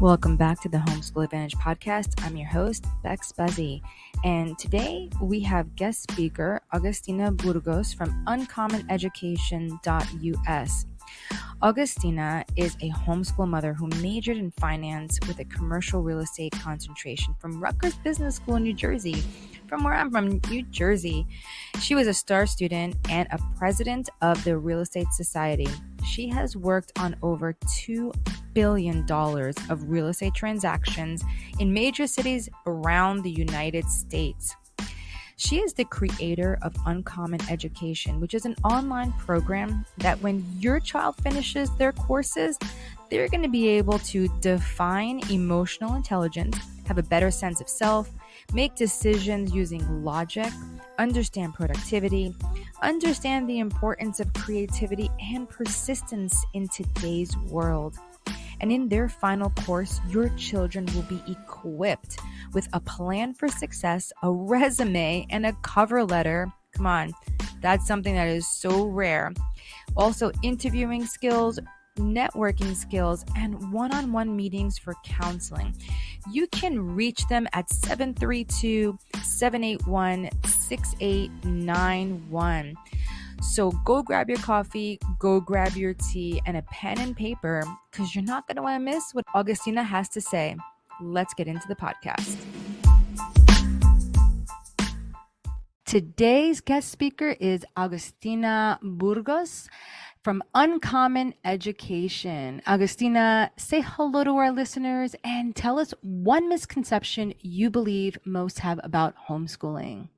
Welcome back to the Homeschool Advantage podcast. I'm your host, Bex Buzzy, and today we have guest speaker Agustina Burgos from Uncommoneducation.us. Agustina is a homeschool mother who majored in finance with a commercial real estate concentration from Rutgers Business School in New Jersey. From where I'm from, New Jersey. She was a star student and a president of the Real Estate Society. She has worked on over $2 billion of real estate transactions in major cities around the United States. She is the creator of Uncommon Education, which is an online program that when your child finishes their courses, they're going to be able to define emotional intelligence, have a better sense of self, make decisions using logic, understand productivity, understand the importance of creativity and persistence in today's world. And in their final course, your children will be equipped with a plan for success, a resume, and a cover letter. Come on, that's something that is so rare. Also, interviewing skills, networking skills, and one-on-one meetings for counseling. You can reach them at 732-781-6891. So go grab your coffee, go grab your tea, and a pen and paper, because you're not going to want to miss what Agustina has to say. Let's get into the podcast. Today's guest speaker is Agustina Burgos from Uncommon Education. Agustina, say hello to our listeners and tell us one misconception you believe most have about homeschooling.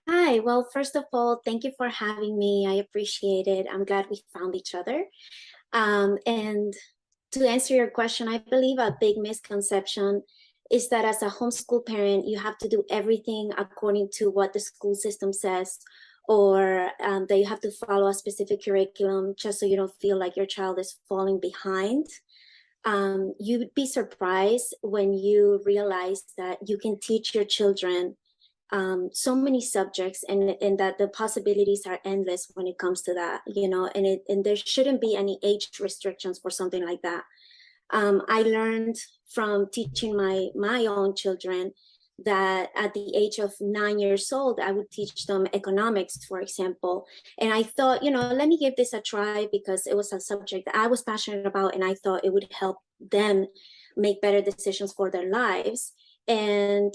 Hi. Well, first of all, thank you for having me. I appreciate it. I'm glad we found each other. And to answer your question, I believe a big misconception is that as a homeschool parent, you have to do everything according to what the school system says, or that you have to follow a specific curriculum just so you don't feel like your child is falling behind. You'd be surprised when you realize that you can teach your children so many subjects, and that the possibilities are endless when it comes to that, and there shouldn't be any age restrictions for something like that. I learned from teaching my own children that at the age of 9 years old, I would teach them economics, for example. And I thought, let me give this a try because it was a subject that I was passionate about, and I thought it would help them make better decisions for their lives. And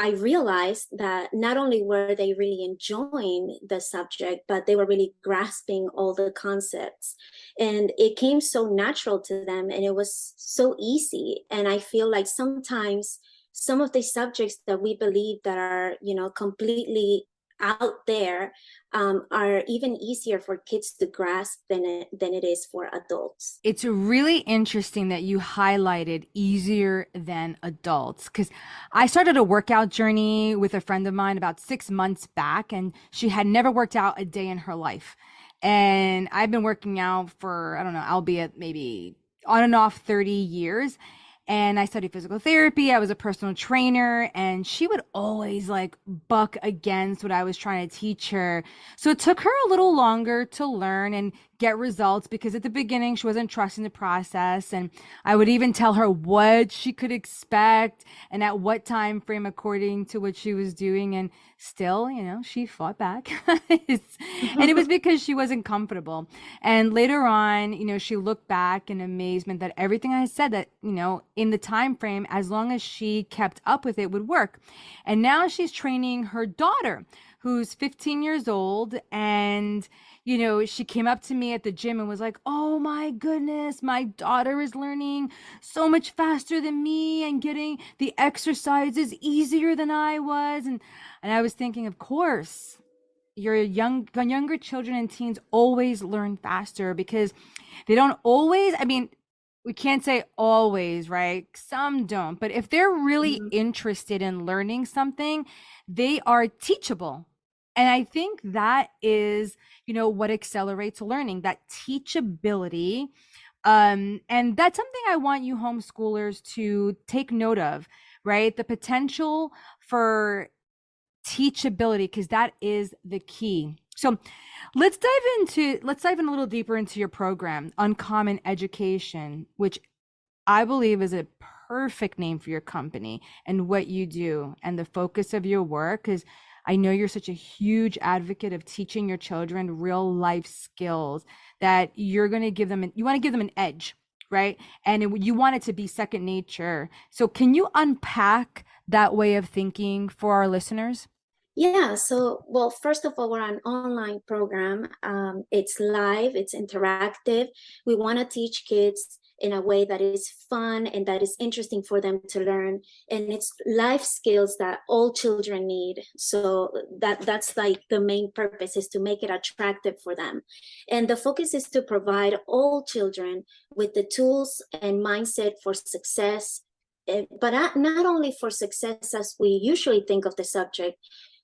I realized that not only were they really enjoying the subject, but they were really grasping all the concepts. And it came so natural to them, and it was so easy. And I feel like sometimes some of the subjects that we believe that are, completely out there are even easier for kids to grasp than it is for adults. It's really interesting that you highlighted easier than adults, because I started a workout journey with a friend of mine about 6 months back, and she had never worked out a day in her life. And I've been working out for, I don't know, albeit maybe on and off 30 years. And I studied physical therapy. I was a personal trainer, and she would always like buck against what I was trying to teach her. So it took her a little longer to learn and get results, because at the beginning she wasn't trusting the process. And I would even tell her what she could expect and at what time frame according to what she was doing. And still, she fought back. And it was because she wasn't comfortable. And later on, she looked back in amazement that everything I said that, in the time frame, as long as she kept up with it, would work. And now she's training her daughter, who's 15 years old. And, she came up to me at the gym and was like, oh my goodness, my daughter is learning so much faster than me and getting the exercises easier than I was. And I was thinking, of course, your younger children and teens always learn faster, because they don't always, we can't say always, right? Some don't, but if they're really interested in learning something, they are teachable. And I think that is, what accelerates learning, that teachability. And that's something I want you homeschoolers to take note of, right? The potential for teachability, because that is the key. So let's dive in a little deeper into your program, Uncommon Education, which I believe is a perfect name for your company and what you do and the focus of your work. Because I know you're such a huge advocate of teaching your children real life skills that you're going to give them, you want to give them an edge, right? And you want it to be second nature. So, can you unpack that way of thinking for our listeners? Yeah, so well, first of all, we're an online program. It's live, it's interactive. We want to teach kids in a way that is fun and that is interesting for them to learn. And it's life skills that all children need. So that's like the main purpose, is to make it attractive for them. And the focus is to provide all children with the tools and mindset for success, but not only for success as we usually think of the subject,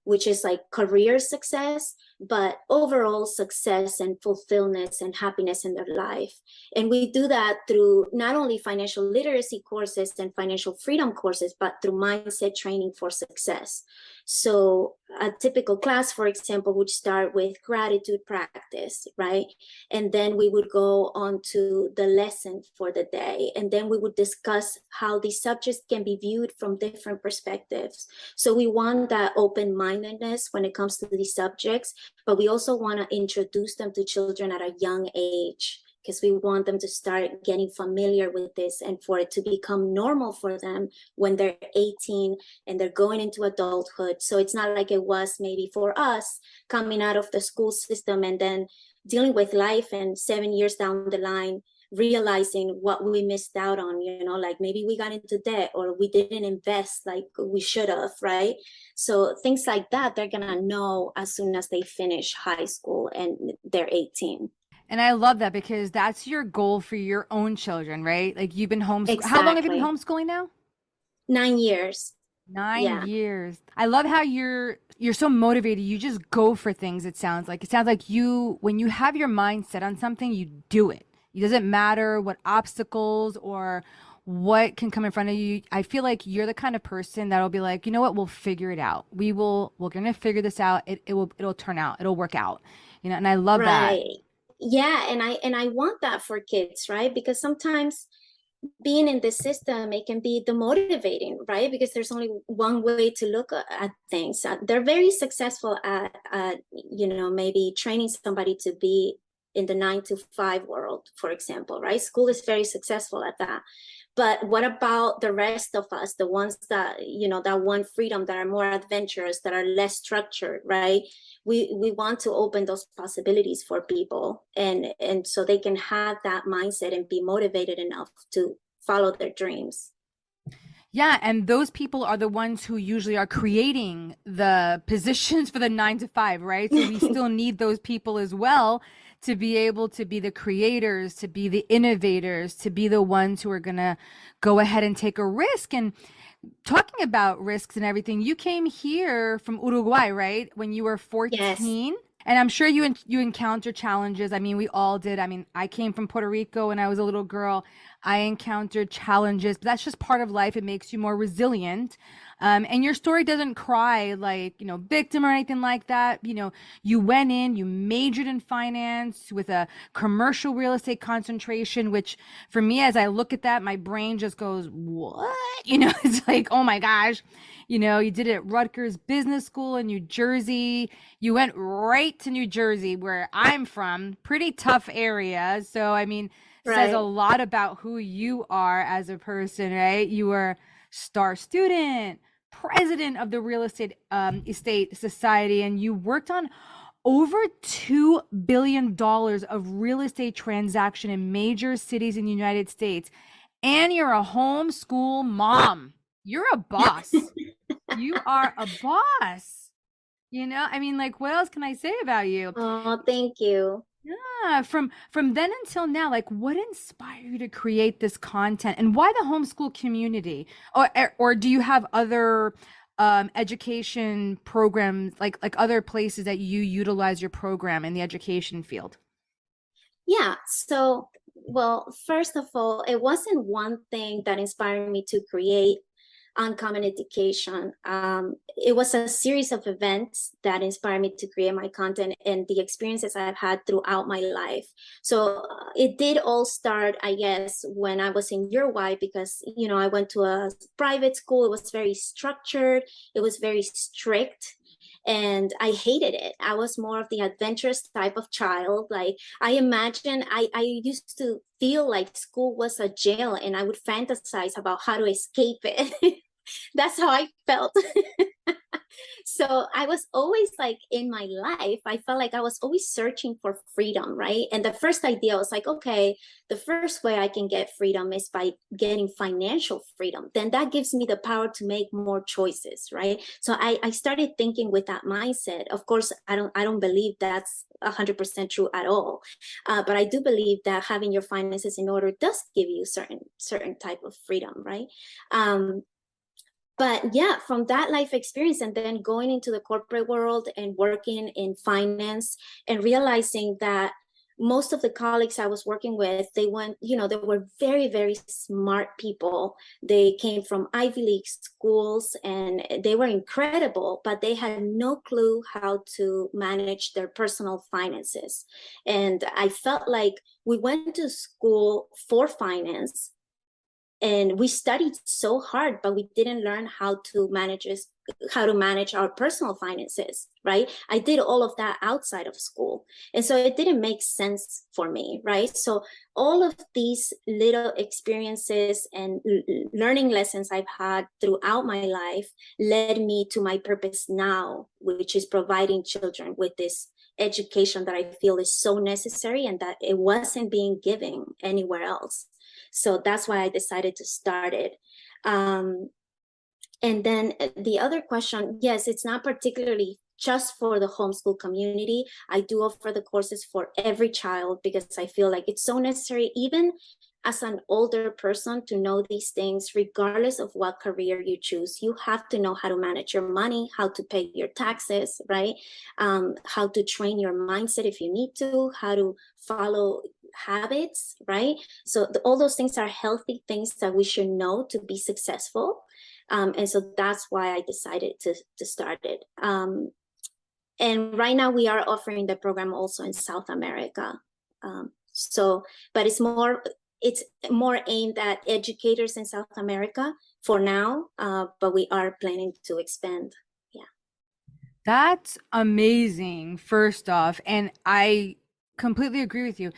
which is like career success, but overall success and fulfillment and happiness in their life. And we do that through not only financial literacy courses and financial freedom courses, but through mindset training for success. So a typical class, for example, would start with gratitude practice, right? And then we would go on to the lesson for the day. And then we would discuss how these subjects can be viewed from different perspectives. So we want that open-mindedness when it comes to these subjects, but we also want to introduce them to children at a young age, because we want them to start getting familiar with this and for it to become normal for them when they're 18 and they're going into adulthood. So it's not like it was maybe for us coming out of the school system and then dealing with life and 7 years down the line realizing what we missed out on, like maybe we got into debt or we didn't invest like we should have, right? So things like that, they're gonna know as soon as they finish high school and they're 18. And I love that because that's your goal for your own children, right? Like you've been homeschool. How long have you been Exactly. homeschooling now? 9 years. Nine Yeah. years. I love how you're so motivated. You just go for things, it sounds like. It sounds like you when you have your mind set on something, you do it. It doesn't matter what obstacles or what can come in front of you. I feel like you're the kind of person that'll be like, you know what, we'll figure it out. We're gonna figure this out. It'll turn out. It'll work out. And I love that. Right. Yeah, and I want that for kids, right? Because sometimes being in this system, it can be demotivating, right? Because there's only one way to look at things. They're very successful at maybe training somebody to be in the 9 to 5 world, for example, right? School is very successful at that. But what about the rest of us, the ones that, that want freedom, that are more adventurous, that are less structured, right? We want to open those possibilities for people, and so they can have that mindset and be motivated enough to follow their dreams. Yeah, and those people are the ones who usually are creating the positions for the 9 to 5, right? So we still need those people as well to be able to be the creators, to be the innovators, to be the ones who are going to go ahead and take a risk. And talking about risks and everything, you came here from Uruguay, right? When you were Yes. 14. And I'm sure you encounter challenges. I mean, we all did. I mean, I came from Puerto Rico when I was a little girl. I encountered challenges, but that's just part of life. It makes you more resilient. And your story doesn't cry like, victim or anything like that. You went in, you majored in finance with a commercial real estate concentration, which for me, as I look at that, my brain just goes, what? It's like, oh my gosh. You did it at Rutgers Business School in New Jersey. You went right to New Jersey, where I'm from, pretty tough area. So, I mean, says a Right. lot about who you are as a person, right? You were star student, president of the real estate society, and you worked on over $2 billion of real estate transaction in major cities in the United States. And you're a homeschool mom. You're a boss. You are a boss. I mean, like, what else can I say about you? Oh, thank you. Yeah, from then until now, like, what inspired you to create this content, and why the homeschool community? Or do you have other education programs, like other places that you utilize your program in the education field? Yeah. So, well, first of all, it wasn't one thing that inspired me to create Uncommon Education. It was a series of events that inspired me to create my content and the experiences I've had throughout my life. So it did all start, I guess, when I was in year Y, because, you know, I went to a private school. It was very structured. It was very strict. And I hated it. I was more of the adventurous type of child. Like, I imagine I used to feel like school was a jail, and I would fantasize about how to escape it. That's how I felt. So I was always like, in my life, I felt like I was always searching for freedom, right? And the first idea was like, okay, the first way I can get freedom is by getting financial freedom. Then that gives me the power to make more choices, right? So I started thinking with that mindset. Of course, I don't believe that's 100% true at all, but I do believe that having your finances in order does give you certain type of freedom, right? But yeah, from that life experience and then going into the corporate world and working in finance and realizing that most of the colleagues I was working with, they went, you know, they were very, very smart people. They came from Ivy League schools and they were incredible, but they had no clue how to manage their personal finances. And I felt like we went to school for finance, and we studied so hard, but we didn't learn how to manage our personal finances, right? I did all of that outside of school, and so it didn't make sense for me, right? So all of these little experiences and learning lessons I've had throughout my life led me to my purpose now, which is providing children with this education that I feel is so necessary and that it wasn't being given anywhere else. So that's why I decided to start it. And then the other question, yes, it's not particularly just for the homeschool community. I do offer the courses for every child because I feel like it's so necessary, even as an older person, to know these things, regardless of what career you choose. You have to know how to manage your money, how to pay your taxes, right? How to train your mindset if you need to, how to follow habits, right? So all those things are healthy things that we should know to be successful. And so that's why I decided to start it. And right now we are offering the program also in South America. But it's more aimed at educators in South America for now, but we are planning to expand. Yeah. That's amazing, first off. And I completely agree with you.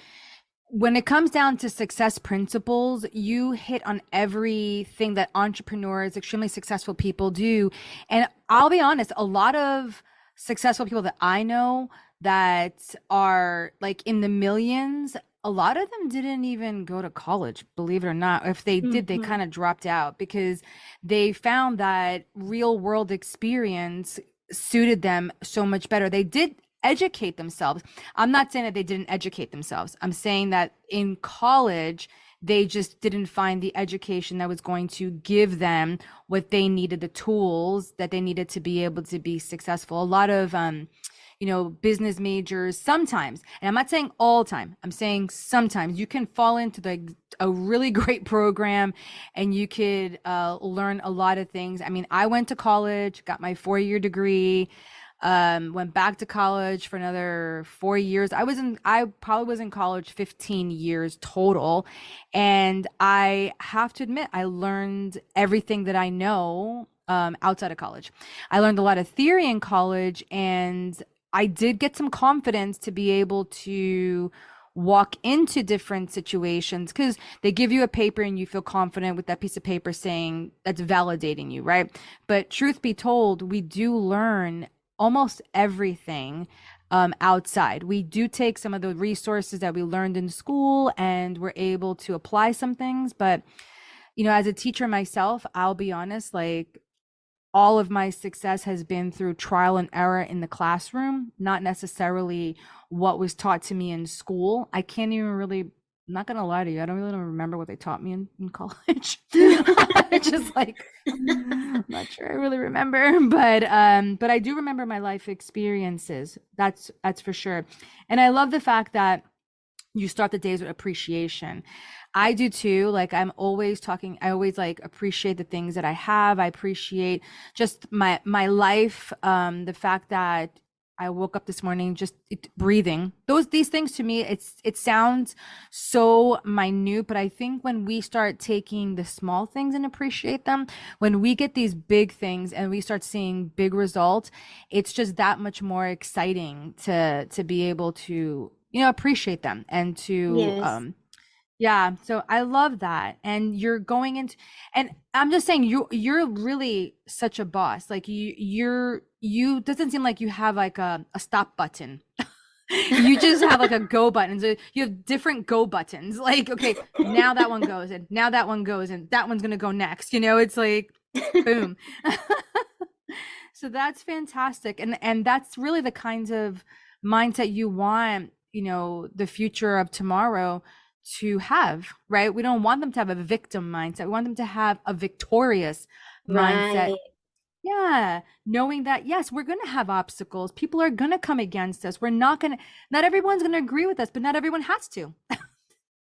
When it comes down to success principles, you hit on everything that entrepreneurs, extremely successful people do. And I'll be honest, a lot of successful people that I know that are like in the millions, a lot of them didn't even go to college, believe it or not. If they did, they kind of dropped out because they found that real world experience suited them so much better. They did educate themselves. I'm not saying that they didn't educate themselves. I'm saying that in college, they just didn't find the education that was going to give them what they needed, the tools that they needed to be able to be successful. A lot of, business majors sometimes, and I'm not saying all time, I'm saying sometimes you can fall into a really great program and you could learn a lot of things. I mean, I went to college, got my 4-year degree, went back to college for another 4 years. I probably was in college 15 years total. And I have to admit, I learned everything that I know outside of college. I learned a lot of theory in college, and I did get some confidence to be able to walk into different situations because they give you a paper and you feel confident with that piece of paper saying that's validating you, right? But truth be told, we do learn almost everything outside. We do take some of the resources that we learned in school and we're able to apply some things. But, as a teacher myself, I'll be honest, like all of my success has been through trial and error in the classroom, not necessarily what was taught to me in school. I can't even really, I'm not gonna lie to you, I don't really remember what they taught me in college. It's just like, I'm not sure I really remember, but I do remember my life experiences. That's for sure. And I love the fact that you start the days with appreciation. I do too. Like I'm always talking, I always like appreciate the things that I have. I appreciate just my life, the fact that I woke up this morning just breathing. These things to me, it sounds so minute, but I think when we start taking the small things and appreciate them, when we get these big things and we start seeing big results, it's just that much more exciting to be able to, appreciate them and to Yes. yeah, so I love that. And you're going into, and I'm just saying you're really such a boss. Like you doesn't seem like you have like a stop button. You just have like a go button. So you have different go buttons. Like, okay, now that one goes and now that one goes and that one's gonna go next. It's like boom. So that's fantastic. And that's really the kinds of mindset you want, the future of tomorrow to have, right? We don't want them to have a victim mindset. We want them to have a victorious mindset. Right. Yeah, knowing that yes, we're going to have obstacles. People are going to come against us. We're not going to not everyone's going to agree with us, but not everyone has to.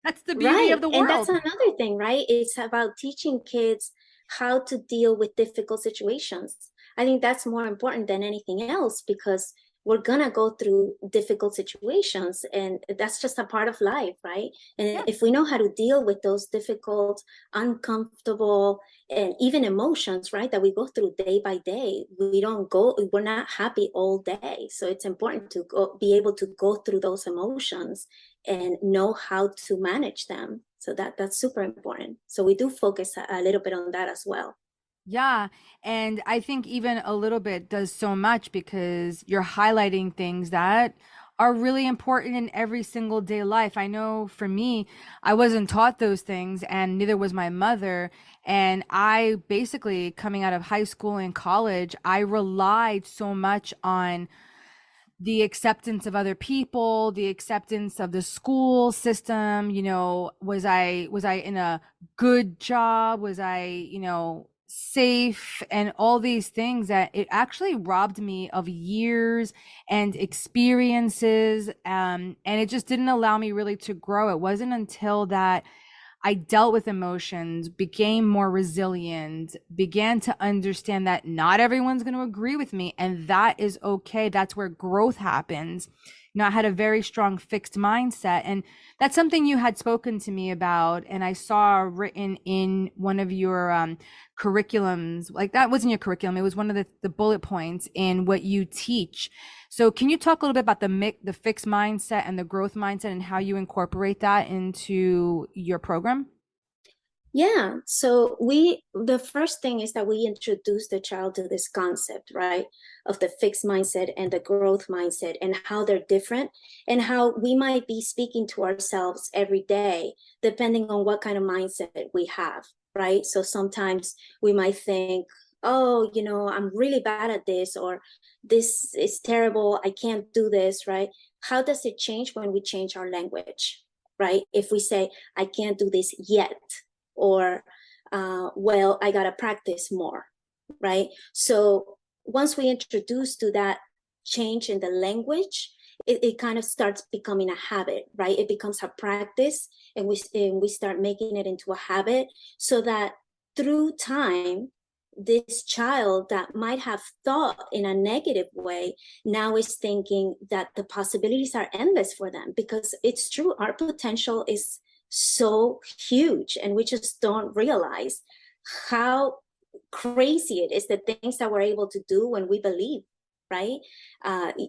That's the beauty Right. of the And that's world. another thing, right? It's about teaching kids how to deal with difficult situations. I think that's more important than anything else because we're going to go through difficult situations and that's just a part of life, right? And Yeah. if we know how to deal with those difficult, uncomfortable, and even emotions, right, that we go through day by day, we're not happy all day. So it's important to be able to go through those emotions and know how to manage them. So that's super important. So we do focus a little bit on that as well. Yeah, and I think even a little bit does so much because you're highlighting things that are really important in every single day life. I know for me, I wasn't taught those things and neither was my mother. And I basically coming out of high school and college, I relied so much on the acceptance of other people, the acceptance of the school system. Was I in a good job? Was I, safe? And all these things that it actually robbed me of years and experiences. And it just didn't allow me really to grow. It wasn't until that I dealt with emotions, became more resilient, began to understand that not everyone's going to agree with me, and that is okay. That's where growth happens. I had a very strong fixed mindset, and that's something you had spoken to me about, and I saw written in one of your curriculums. Like that wasn't your curriculum; it was one of the bullet points in what you teach. So, can you talk a little bit about the fixed mindset and the growth mindset and how you incorporate that into your program? Yeah. So the first thing is that we introduce the child to this concept, right, of the fixed mindset and the growth mindset and how they're different and how we might be speaking to ourselves every day, depending on what kind of mindset we have, right? So sometimes we might think, oh, I'm really bad at this, or this is terrible. I can't do this, right? How does it change when we change our language, right? If we say, I can't do this yet, or well, I gotta practice more, right? So once we introduce to that change in the language, it kind of starts becoming a habit, right? It becomes a practice, and we start making it into a habit, so that through time, this child that might have thought in a negative way now is thinking that the possibilities are endless for them, because it's true, our potential is so huge and we just don't realize how crazy it is, the things that we're able to do when we believe, right?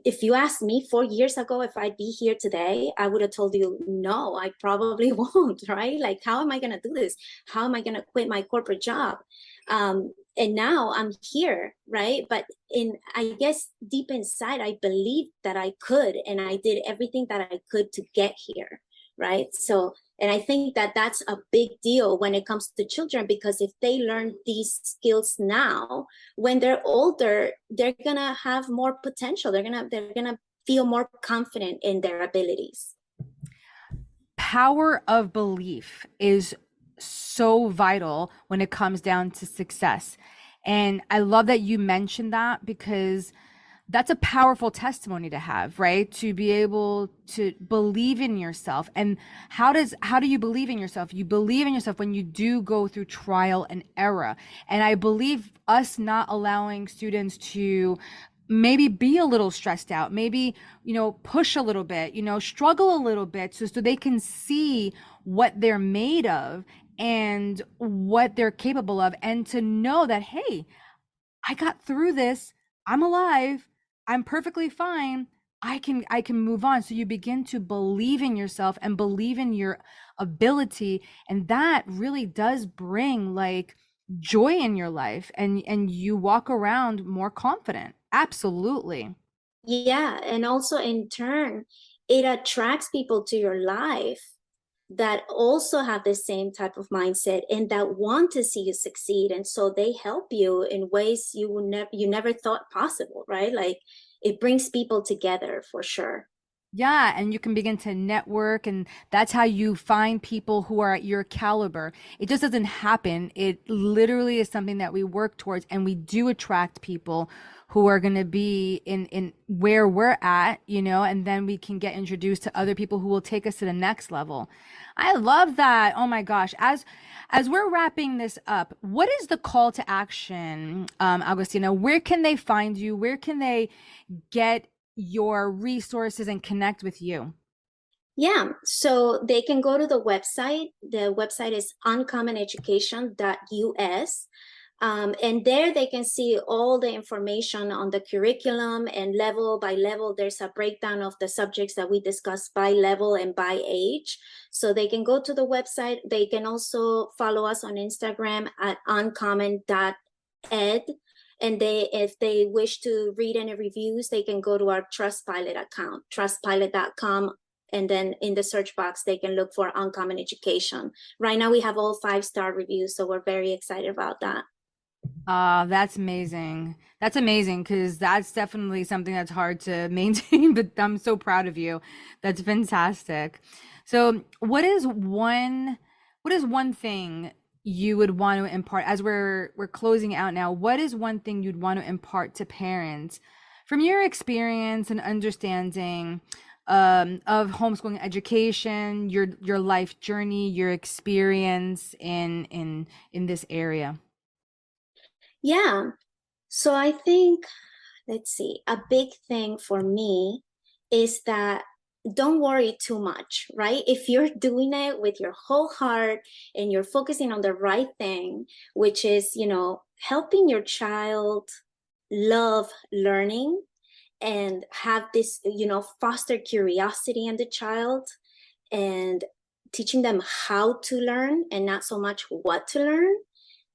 If you asked me 4 years ago if I'd be here today, I would have told you no, I probably won't, right? Like, how am I going to do this? How am I going to quit my corporate job? And now I'm here, right? But I guess deep inside, I believed that I could, and I did everything that I could to get here, right? So, and I think that that's a big deal when it comes to children, because if they learn these skills now, when they're older, they're gonna have more potential. They're gonna feel more confident in their abilities. Power of belief is so vital when it comes down to success. And I love that you mentioned that because That's a powerful testimony to have, right? To be able to believe in yourself. And how do you believe in yourself? You believe in yourself when you do go through trial and error. And I believe us not allowing students to maybe be a little stressed out, maybe, push a little bit, struggle a little bit so they can see what they're made of and what they're capable of, and to know that, hey, I got through this. I'm alive. I'm perfectly fine. I can move on. So you begin to believe in yourself and believe in your ability, and that really does bring like joy in your life, and you walk around more confident. Absolutely. Yeah, and also in turn, it attracts people to your life that also have the same type of mindset and that want to see you succeed. And so they help you in ways you never thought possible, right? Like it brings people together for sure. Yeah, and you can begin to network, and that's how you find people who are at your caliber. It just doesn't happen. It literally is something that we work towards, and we do attract people who are going to be in where we're at, and then we can get introduced to other people who will take us to the next level. I love that. Oh my gosh. As we're wrapping this up, what is the call to action, Agustina? Where can they find you? Where can they get your resources and connect with you? Yeah, so they can go to the website. The website is uncommoneducation.us. And there they can see all the information on the curriculum, and level by level, there's a breakdown of the subjects that we discussed by level and by age. So they can go to the website. They can also follow us on Instagram at uncommon.ed. And if they wish to read any reviews, they can go to our Trustpilot account, trustpilot.com. And then in the search box, they can look for Uncommon Education. Right now, we have all 5-star reviews, so we're very excited about that. That's amazing. That's amazing, because that's definitely something that's hard to maintain, but I'm so proud of you. That's fantastic. So, what is one thing you would want to impart as we're closing out now? What is one thing you'd want to impart to parents from your experience and understanding of homeschooling education, your life journey, your experience in this area? Yeah. So I think, let's see, a big thing for me is that don't worry too much, right? If you're doing it with your whole heart and you're focusing on the right thing, which is, helping your child love learning and have this, foster curiosity in the child, and teaching them how to learn and not so much what to learn,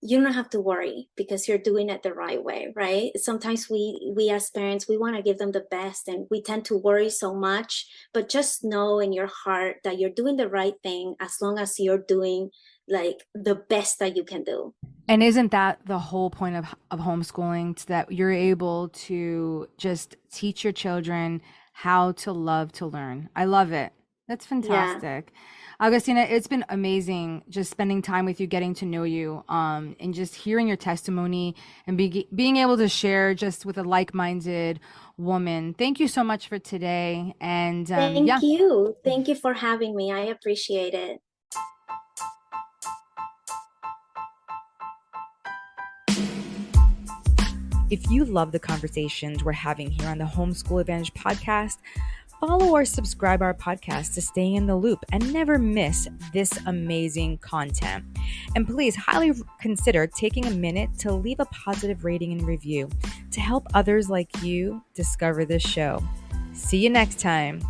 you don't have to worry because you're doing it the right way, right? Sometimes we as parents, we want to give them the best and we tend to worry so much, but just know in your heart that you're doing the right thing as long as you're doing like the best that you can do. And isn't that the whole point of homeschooling, that you're able to just teach your children how to love to learn? I love it. That's Yeah. fantastic. Augustina, it's been amazing just spending time with you, getting to know you, and just hearing your testimony and being able to share just with a like-minded woman. Thank you so much for today. And yeah. Thank you. Thank you for having me. I appreciate it. If you love the conversations we're having here on the Homeschool Advantage podcast, follow or subscribe our podcast to stay in the loop and never miss this amazing content. And please highly consider taking a minute to leave a positive rating and review to help others like you discover this show. See you next time.